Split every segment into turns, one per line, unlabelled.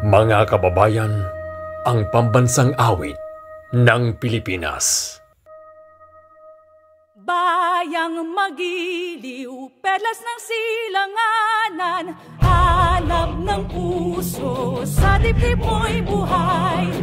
Mga kababayan, ang pambansang awit ng Pilipinas.
Bayang magiliw, perlas ng silanganan, hanap ng puso, sa dibdib mo'y buhay.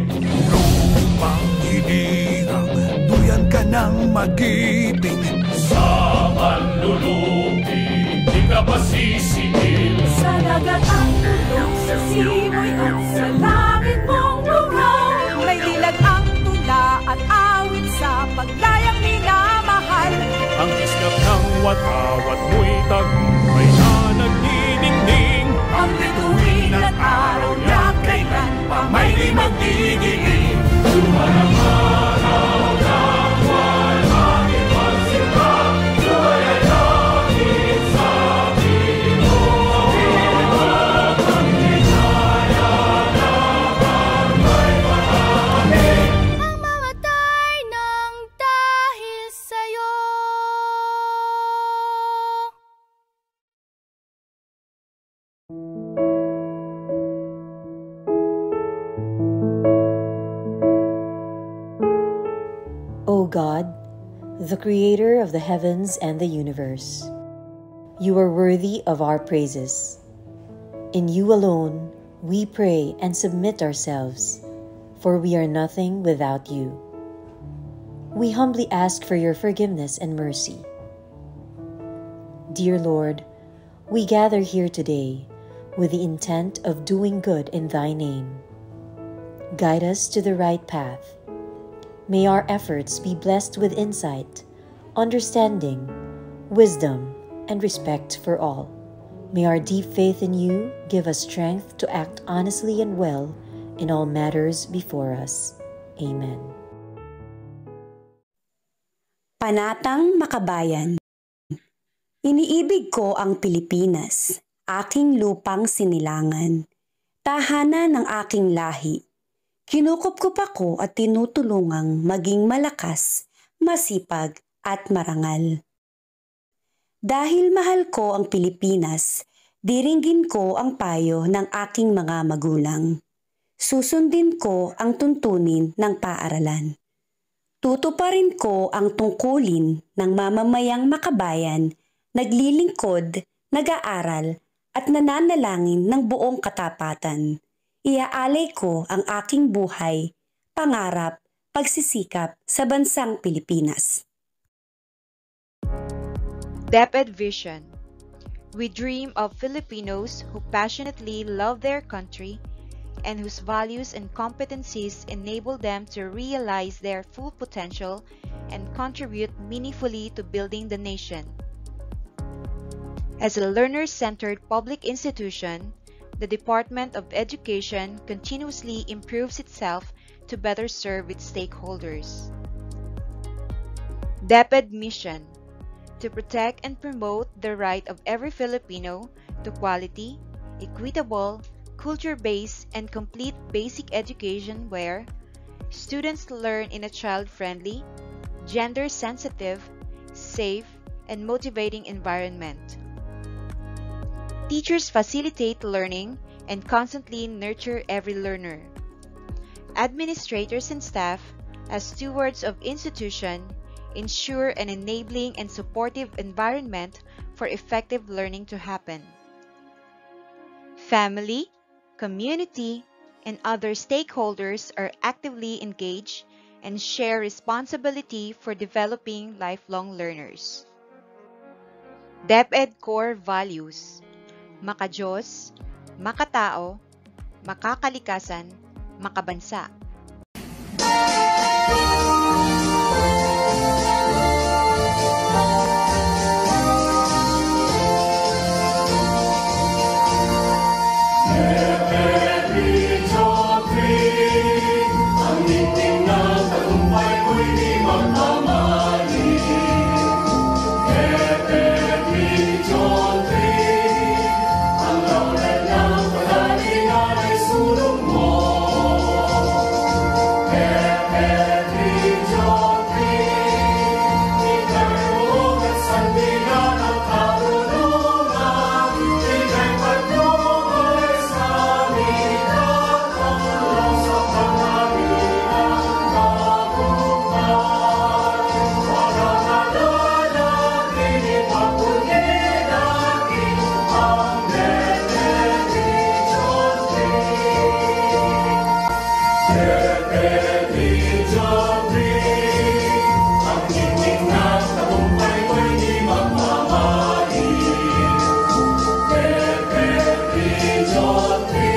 Lupang hinirang, duyan ka ng magiting.
Sa manlulupi, di ka ba sisingil?
Sa dagat ang tulog, sa simoy at sa langit mong buhaw. May dilag ang tula at awit sa paglayang minamahal.
Ang islap ng watawat mo'y tagumpay na nagniningning.
Ang bituin at araw na kailan pa may di magdidilim.
Sumarang araw ng walhangin magsimba, luway ay langit sa piling mo. Iwag ang hinaya na barangay marami.
Ang mamatay ng dahil sa'yo.
O God, the creator of the heavens and the universe, you are worthy of our praises. In you alone we pray and submit ourselves, for we are nothing without you. We humbly ask for your forgiveness and mercy. Dear Lord, we gather here today with the intent of doing good in thy name. Guide us to the right path. May our efforts be blessed with insight, understanding, wisdom, and respect for all. May our deep faith in you give us strength to act honestly and well in all matters before us. Amen.
Panatang Makabayan. Iniibig ko ang Pilipinas, aking lupang sinilangan, tahanan ng aking lahi. Kinukupkup ako at tinutulungang maging malakas, masipag at marangal. Dahil mahal ko ang Pilipinas, diringgin ko ang payo ng aking mga magulang. Susundin ko ang tuntunin ng paaralan. Tutuparin ko ang tungkulin ng mamamayang makabayan, naglilingkod, nag-aaral at nananalangin ng buong katapatan. Iaalay ko ang aking buhay, pangarap, pagsisikap sa bansang Pilipinas.
DepEd Vision. We dream of Filipinos who passionately love their country and whose values and competencies enable them to realize their full potential and contribute meaningfully to building the nation. As a learner-centered public institution, the Department of Education continuously improves itself to better serve its stakeholders. DepEd Mission: to protect and promote the right of every Filipino to quality, equitable, culture-based, and complete basic education where students learn in a child-friendly, gender-sensitive, safe, and motivating environment. Teachers facilitate learning and constantly nurture every learner. Administrators and staff, as stewards of institution, ensure an enabling and supportive environment for effective learning to happen. Family, community, and other stakeholders are actively engaged and share responsibility for developing lifelong learners. DepEd Core Values: Maka-Diyos, makatao, makakalikasan, makabansa.
Sulong mo, what we